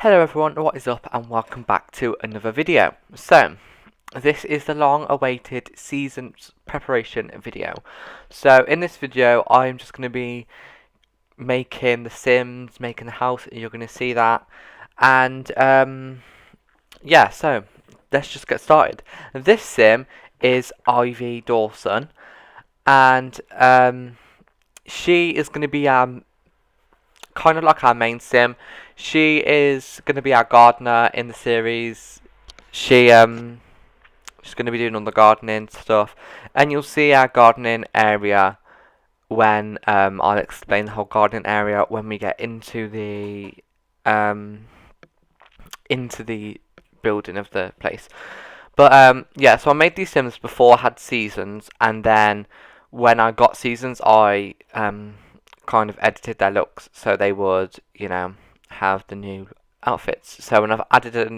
Hello everyone, what is up and welcome back to another video. So, this is the long awaited seasons preparation video. So in this video I'm just going to be making the Sims, making the house, you're going to see that. And yeah, so let's just get started. This Sim is Ivy Dawson, and she is going to be kind of like our main sim. She is going to be our gardener in the series. She's going to be doing all the gardening stuff, and you'll see our gardening area when I'll explain the whole gardening area when we get um into the building of the place. But yeah, so I made these sims before I had seasons, and then when I got seasons, I kind of edited their looks so they would, have the new outfits. So when I've added a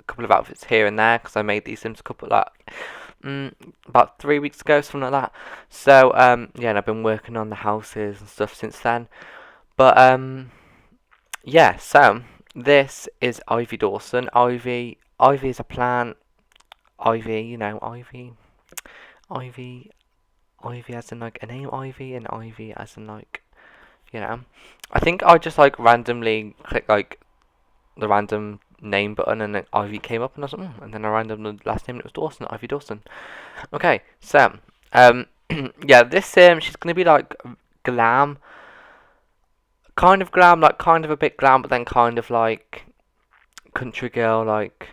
couple of outfits here and there, because I made these sims a couple about 3 weeks ago, something like that. So yeah, and I've been working on the houses and stuff since then. But yeah, so this is Ivy Dawson. Ivy is a plant. Ivy, Ivy as in like a name Ivy, and Ivy as in like, I think I just like randomly clicked like the random name button, and then Ivy came up, and I was like, and then I random the last name, and it was Dawson, Ivy Dawson. Okay, so yeah, this she's gonna be like glam, kind of glam, like kind of a bit glam, but then kind of like country girl, like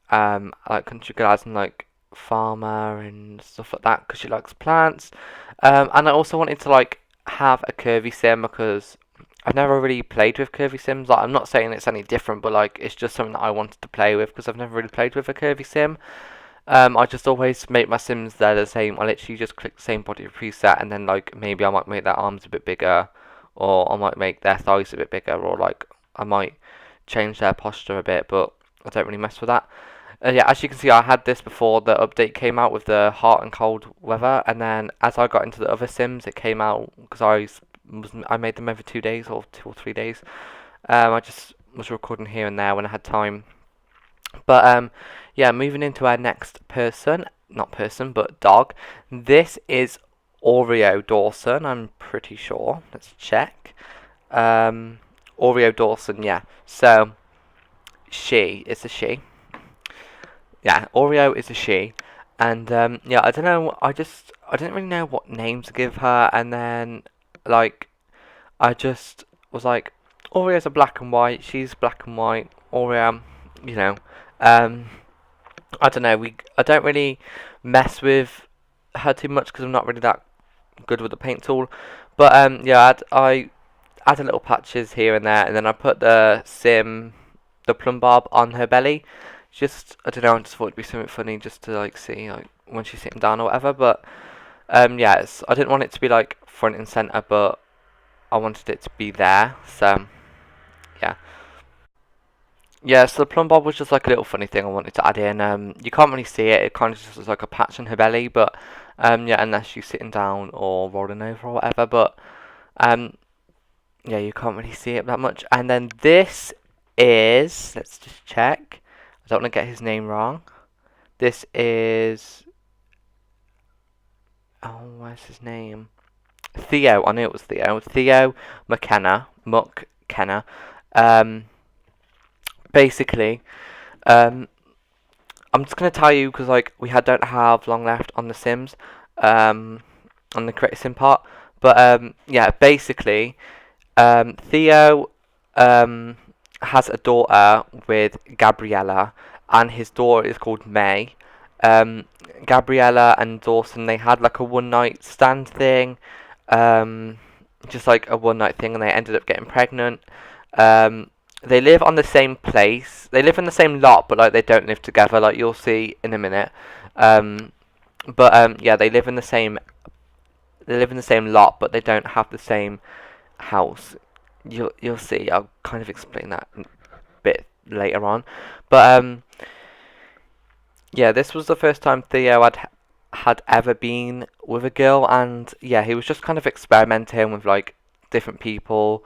country girl as in like farmer and stuff like that, because she likes plants. And I also wanted to like have a curvy sim because I've never really played with curvy sims. Like, I'm not saying it's any different, but like it's just something that I wanted to play with because I've never really played with a curvy sim. I just always make my sims they're the same. I literally just click the same body preset, and then like maybe I might make their arms a bit bigger, or I might make their thighs a bit bigger, or like I might change their posture a bit, but I don't really mess with that. Yeah, as you can see, I had this before the update came out with the hot and cold weather, and then as I got into the other sims, it came out because I made them over 2 days or 2 or 3 days. I just was recording here and there when I had time. But yeah, moving into our next person, not person, but dog. This is Oreo Dawson. I'm pretty sure. Let's check. Oreo Dawson. Yeah. So it's a she. Yeah, Oreo is a she, and yeah, I don't know. I didn't really know what name to give her, and then like I just was like, Oreo's a black and white. She's black and white. Oreo, you know, um, I don't know. I don't really mess with her too much because I'm not really that good with the paint tool. But yeah, I add a little patches here and there, and then I put the plumb bob on her belly. Just, I don't know, I just thought it'd be something funny just to like see like when she's sitting down or whatever. But yeah, I didn't want it to be like front and center, but I wanted it to be there. So yeah, yeah. So the plumb bob was just like a little funny thing I wanted to add in. You can't really see it; it kind of just looks like a patch on her belly. But yeah, unless she's sitting down or rolling over or whatever. But yeah, you can't really see it that much. And then this is, let's just check. I don't want to get his name wrong. This is, oh, where's his name? Theo. I knew it was Theo. Theo McKenna. Basically, I'm just gonna tell you because like we don't have long left on the Sims, on the creative sim part. But yeah, basically, Theo has a daughter with Gabriella, and his daughter is called May. Gabriella and Dawson, they had like a one night stand thing, just like a one night thing, and they ended up getting pregnant. They live on the same place. They live in the same lot, but like they don't live together. Like you'll see in a minute. But yeah, they live in the same. They live in the same lot, but they don't have the same house. You'll see. I'll kind of explain that a bit later on. But yeah, this was the first time Theo had ever been with a girl, and yeah, he was just kind of experimenting with like different people,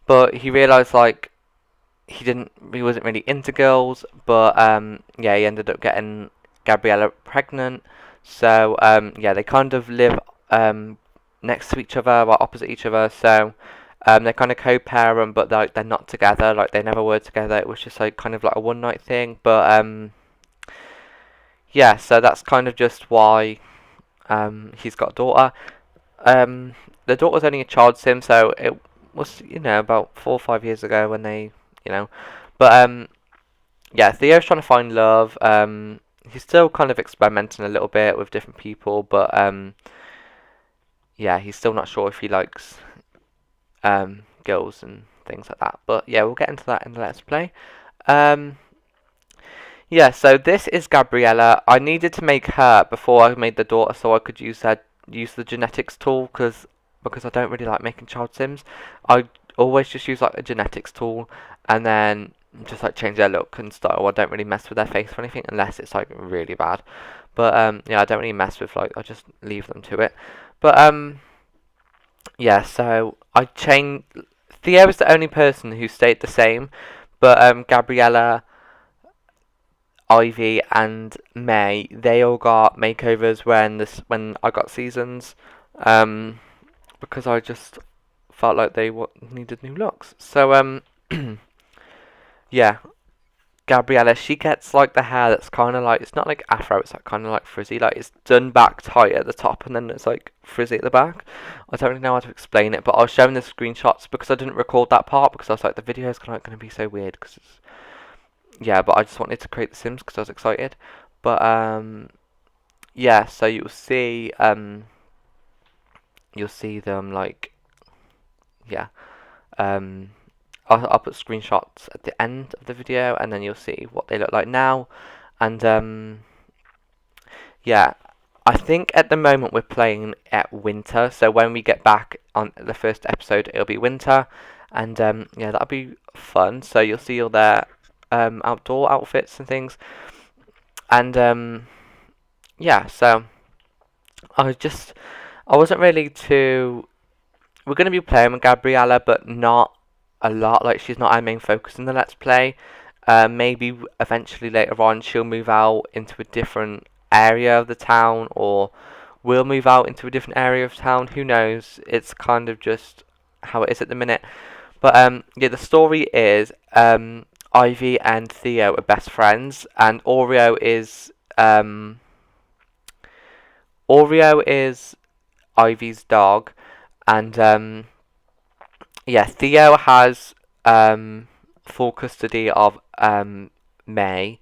but he realized like he wasn't really into girls, but yeah, he ended up getting Gabriella pregnant. So yeah, they kind of live next to each other, or opposite each other. So they're kind of co-parent, but they're not together. Like they never were together. It was just like kind of like a one night thing. But yeah, so that's kind of just why he's got a daughter. The daughter's only a child sim, so it was about 4 or 5 years ago when they but yeah, Theo's trying to find love. He's still kind of experimenting a little bit with different people, but yeah, he's still not sure if he likes girls and things like that. But yeah, we'll get into that in the Let's Play. Um, yeah, so this is Gabriella. I needed to make her before I made the daughter, so I could use the genetics tool because I don't really like making child sims. I always just use like a genetics tool and then just like change their look and style. I don't really mess with their face or anything unless it's like really bad. But yeah, I don't really mess with I just leave them to it. But yeah, so I changed. Theo is the only person who stayed the same, but Gabriella, Ivy, and May, they all got makeovers when I got seasons, because I just felt like they needed new looks. So yeah, Gabriella, she gets like the hair that's kind of like, it's not like afro, it's like kind of like frizzy, like it's done back tight at the top and then it's like frizzy at the back. I don't really know how to explain it, but I was showing the screenshots because I didn't record that part because I was like, the video is kind of going to be so weird because it's, yeah, but I just wanted to create the Sims because I was excited. But yeah, so you'll see them like, yeah, I'll put screenshots at the end of the video, and then you'll see what they look like now. And yeah, I think at the moment we're playing at winter. So when we get back on the first episode, it'll be winter, and yeah, that'll be fun. So you'll see all their outdoor outfits and things, and yeah. So I wasn't really too. We're gonna be playing with Gabriella, but not a lot. Like she's not our main focus in the Let's Play. Maybe eventually later on she'll move out into a different area of the town, or we'll move out into a different area of town. Who knows? It's kind of just how it is at the minute. But yeah, the story is Ivy and Theo are best friends, and Oreo is Ivy's dog, and yeah, Theo has full custody of May,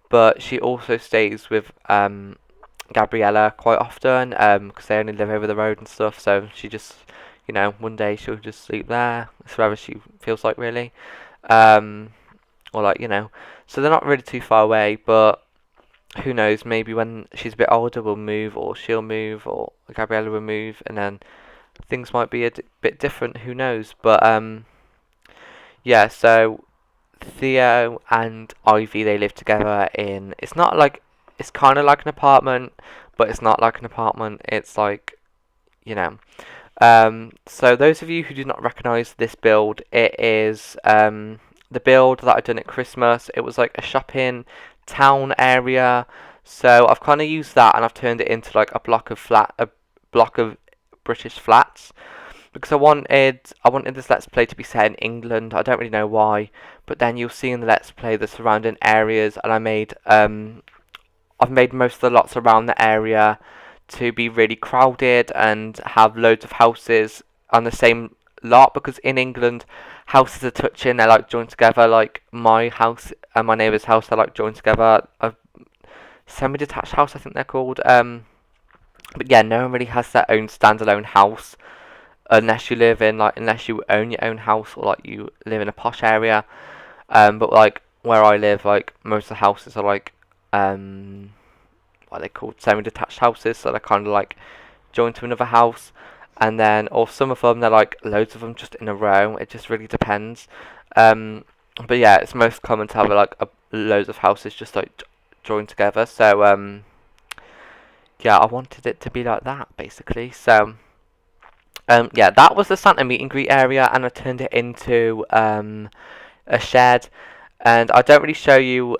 but she also stays with Gabriella quite often because they only live over the road and stuff. So she just, one day she'll just sleep there. It's wherever she feels like, really. Or like, so they're not really too far away, but who knows, maybe when she's a bit older we'll move, or she'll move, or Gabriella will move, and then things might be a bit different, who knows. But yeah, so Theo and Ivy, they live together in, it's not like, it's kind of like an apartment, but it's not like an apartment. It's like, so those of you who do not recognise this build, it is the build that I've done at Christmas. It was like a shopping town area, so I've kind of used that and I've turned it into like a block of British flats, because I wanted this Let's Play to be set in England. I don't really know why, but then you'll see in the Let's Play the surrounding areas, and I've made most of the lots around the area to be really crowded and have loads of houses on the same lot, because in England houses are touching, they're like joined together, like my house and my neighbour's house, they're like joined together. A semi-detached house, I think they're called. But yeah, no one really has their own standalone house unless you own your own house, or like you live in a posh area. But like where I live, like most of the houses are like what are they called, semi-detached houses, so they're kind of like joined to another house, and then or some of them they're like loads of them just in a row. It just really depends. But yeah, it's most common to have like loads of houses just like joined together. So yeah, I wanted it to be like that basically. So yeah, that was the Santa meet and greet area, and I turned it into a shed, and I don't really show you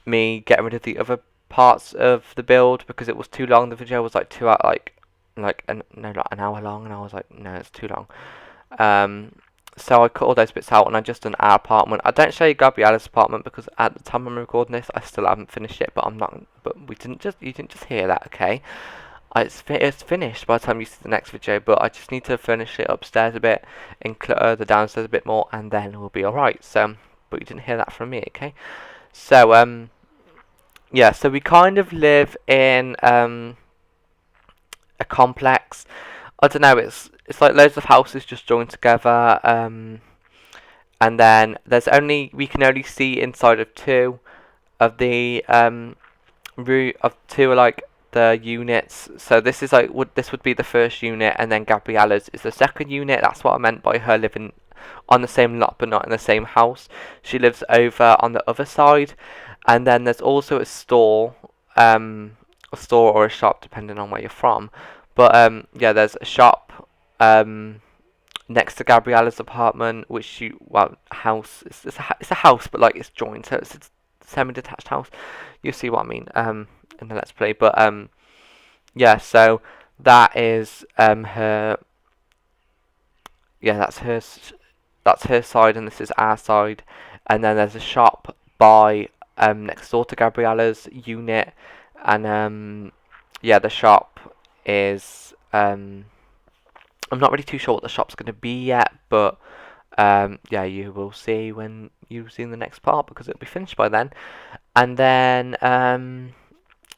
me getting rid of the other parts of the build because it was too long. The video was like 2 hour, like an hour long, and I was like, no, it's too long. So I cut all those bits out, and I just done our apartment. I don't show you Gabriella's apartment because at the time I'm recording this, I still haven't finished it. But I'm not. But you didn't just hear that, okay? It's finished by the time you see the next video, but I just need to finish it upstairs a bit and clutter the downstairs a bit more, and then we'll be alright. So, but you didn't hear that from me, okay? So, yeah, so we kind of live in a complex. I don't know, it's like loads of houses just joined together, and then we can only see inside of two of the like the units. So this is like this would be the first unit, and then Gabriella's is the second unit. That's what I meant by her living on the same lot but not in the same house. She lives over on the other side, and then there's also a store or a shop depending on where you're from. But yeah, there's a shop next to Gabriella's apartment, which house. It's a house, but like it's joined, so it's a semi-detached house. You see what I mean in the Let's Play. But yeah, so that is her. Yeah, that's her side, and this is our side. And then there's a shop by next door to Gabriella's unit, and yeah, the shop is I'm not really too sure what the shop's going to be yet, but yeah, you will see when you've seen the next part because it'll be finished by then. And then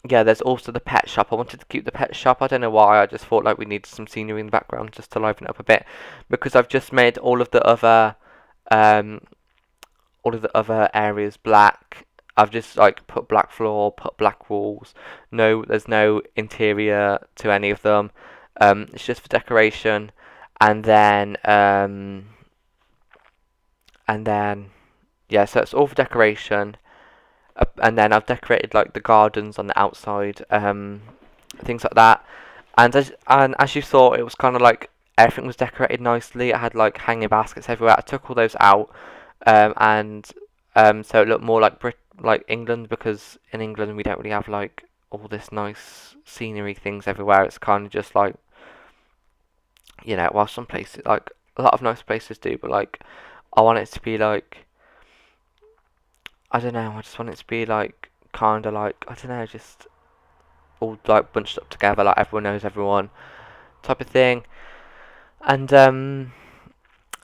yeah, there's also the pet shop. I wanted to keep the pet shop. I don't know why. I just thought like we needed some scenery in the background just to liven it up a bit, because I've just made all of the other areas black. I've just like put black floor, put black walls. No, there's no interior to any of them. It's just for decoration, and then yeah, so it's all for decoration. And then I've decorated like the gardens on the outside, things like that. And as you saw, it was kind of like everything was decorated nicely. I had like hanging baskets everywhere. I took all those out, and so it looked more like England, because in England we don't really have like all this nice scenery things everywhere. It's kind of just like, you know, while some places, like a lot of nice places do, but like I want it to be like, I don't know, I just want it to be like kind of like, I don't know, just all like bunched up together, like everyone knows everyone type of thing. And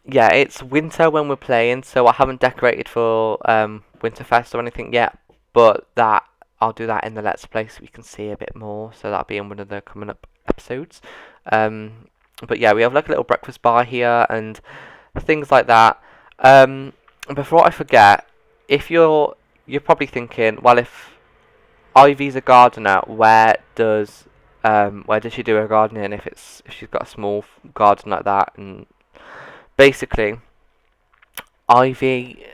yeah, it's winter when we're playing, so I haven't decorated for Winterfest or anything yet, but that I'll do that in the Let's Play so we can see a bit more. So that'll be in one of the coming up episodes. But yeah, we have like a little breakfast bar here and things like that. Before I forget, if you're probably thinking, well, if Ivy's a gardener, where does she do her gardening if she's got a small garden like that? And basically, Ivy,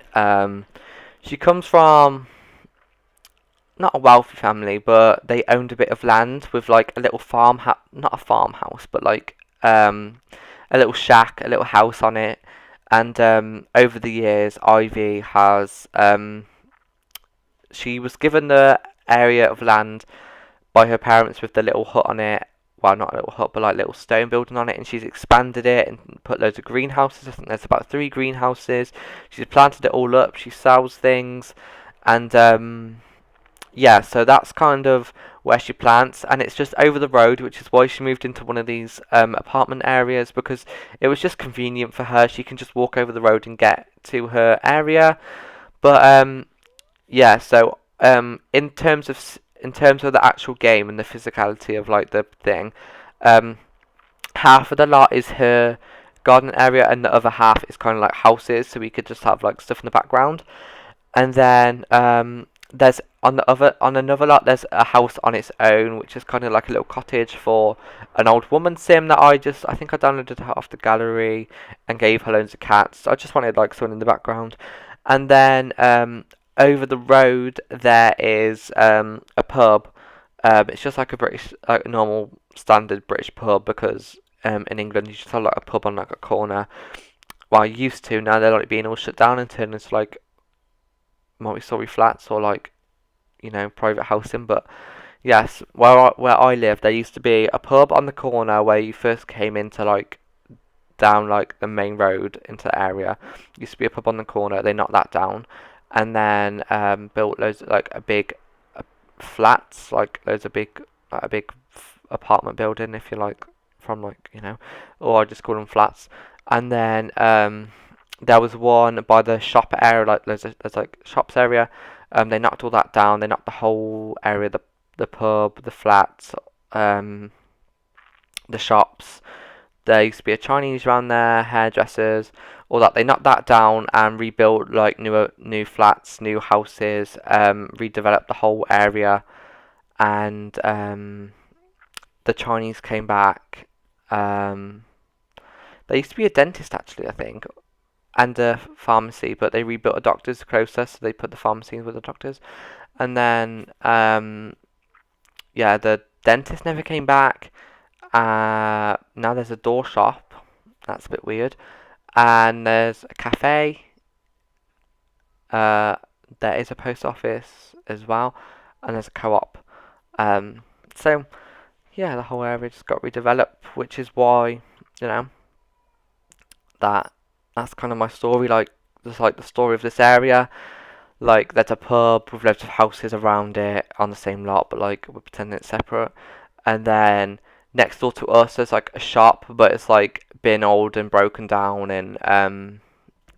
she comes from not a wealthy family, but they owned a bit of land with like a little not a farmhouse, but like a little shack, a little house on it. And over the years, Ivy has she was given the area of land by her parents with the little hut on it. Well, not a little hut, but like little stone building on it, and she's expanded it and put loads of greenhouses. I think there's about 3 greenhouses. She's planted it all up. She sells things, and yeah, so that's kind of where she plants, and it's just over the road, which is why she moved into one of these apartment areas, because it was just convenient for her. She can just walk over the road and get to her area. But yeah, so in terms of the actual game and the physicality of like the thing, half of the lot is her garden area, and the other half is kind of like houses, so we could just have like stuff in the background. And then there's on another lot there's a house on its own, which is kind of like a little cottage for an old woman sim that I think I downloaded her off the gallery and gave her loads of cats. So I just wanted like someone in the background. And then over the road there is a pub. It's just like a British, like normal standard British pub, because in England you just have like a pub on like a corner. well, used to, now they're like being all shut down and turned into like multi-story flats or like, you know, private housing. But yes, where I live, there used to be a pub on the corner where you first came into like down like the main road into the area. Used to be a pub on the corner. They knocked that down, and then built loads of, like a big flats, like loads of big a big apartment building, if you like, from like, you know, or I just call them flats. And then there was one by the shop area, like there's like shops area. They knocked all that down. They knocked the whole area, the pub, the flats, the shops. There used to be a Chinese around there, hairdressers, all that. They knocked that down and rebuilt like new flats, new houses, redeveloped the whole area, and the Chinese came back. There used to be a dentist actually, I think, and a pharmacy, but they rebuilt a doctor's closer, so they put the pharmacies with the doctors. And then yeah, the dentist never came back. Now there's a door shop. That's a bit weird. And there's a cafe. There is a post office as well, and there's a co-op. So yeah, the whole area just got redeveloped, which is why, you know, that's kind of my story. Like, just like the story of this area. Like, there's a pub with loads of houses around it on the same lot, but like we're pretending it's separate. And then next door to us, there's like a shop, but it's like been old and broken down and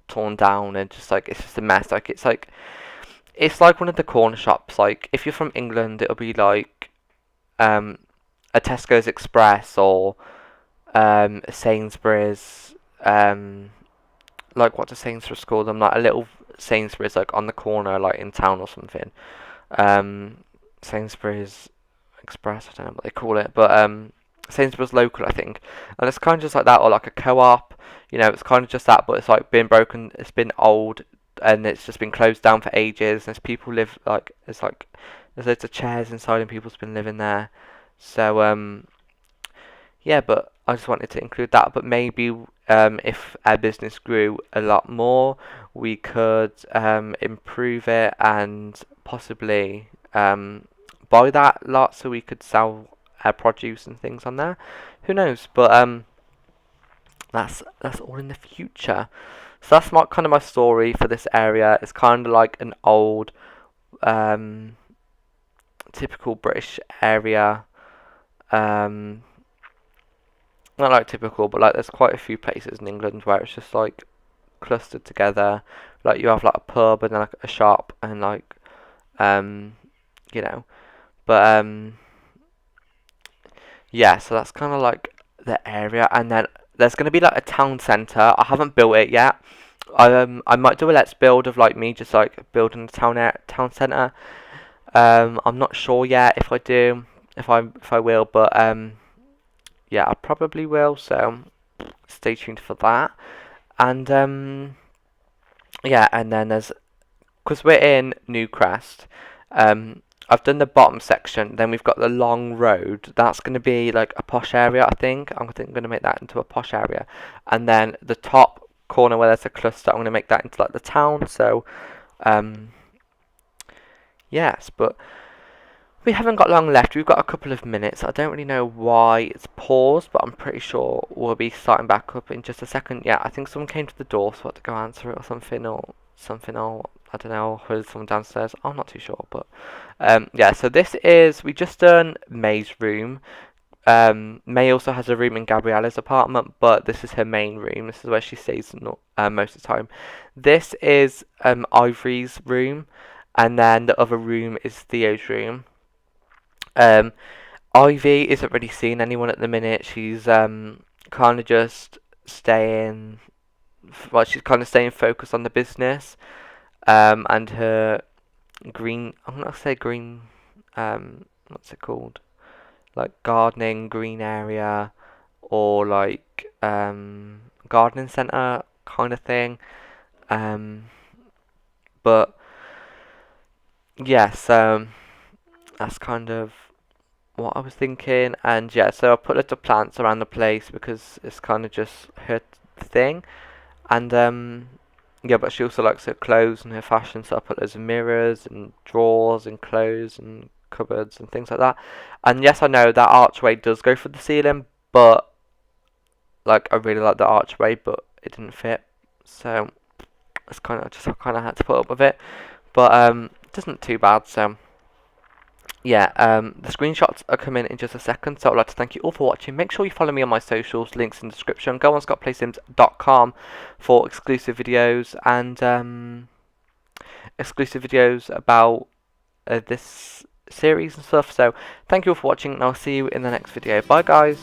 torn down, and just like it's just a mess. Like it's like one of the corner shops. Like if you're from England, it'll be like a Tesco's Express or a Sainsbury's. Like what does Sainsbury's call them? Like a little Sainsbury's like on the corner, like in town or something. Sainsbury's Express, I don't know what they call it, but Sainsbury's local, I think. And it's kind of just like that, or like a co-op. You know, it's kind of just that, but it's like been broken. It's been old, and it's just been closed down for ages. There's people live like there's loads of chairs inside, and people's been living there. So yeah, but I just wanted to include that. But maybe if our business grew a lot more, we could improve it and possibly buy that lot so we could sell our produce and things on there. Who knows? But that's all in the future. So that's kind of my story for this area. It's kind of like an old typical British area. Not like typical, but like there's quite a few places in England where it's just like clustered together. Like you have like a pub and then like a shop and like you know. But yeah, so that's kind of like the area. And then there's gonna be like a town centre. I haven't built it yet. I might do a let's build of like me just like building a town centre. I'm not sure yet if I do, if I will, but yeah, I probably will, so stay tuned for that. And yeah, and then because we're in Newcrest, I've done the bottom section, then we've got the long road. That's going to be like a posh area, I think. I'm going to make that into a posh area. And then the top corner where there's a cluster, I'm going to make that into like the town. So, yes, but we haven't got long left. We've got a couple of minutes. I don't really know why it's paused, but I'm pretty sure we'll be starting back up in just a second. Yeah, I think someone came to the door, so I had to go answer it or something, or I don't know, heard someone downstairs. I'm not too sure, but yeah. So we just done May's room. May also has a room in Gabriella's apartment, but this is her main room. This is where she stays most of the time. This is Ivory's room, and then the other room is Theo's room. Ivy isn't really seeing anyone at the minute. She's kind of just staying. Well, she's kind of staying focused on the business. And her green. I'm not gonna say green. What's it called? Like gardening green area, or like gardening centre kind of thing. But yes, that's kind of what I was thinking. And yeah, so I put little plants around the place because it's kind of just her thing. And yeah, but she also likes her clothes and her fashion, so I put loads of mirrors and drawers and clothes and cupboards and things like that. And yes, I know that archway does go for the ceiling, but like I really like the archway, but it didn't fit, so it's I kind of had to put up with it. But it isn't too bad. So yeah, the screenshots are coming in just a second, so I'd like to thank you all for watching. Make sure you follow me on my socials, links in the description. Go on ScottPlaysSims.com for exclusive videos and exclusive videos about this series and stuff. So thank you all for watching, and I'll see you in the next video. Bye guys.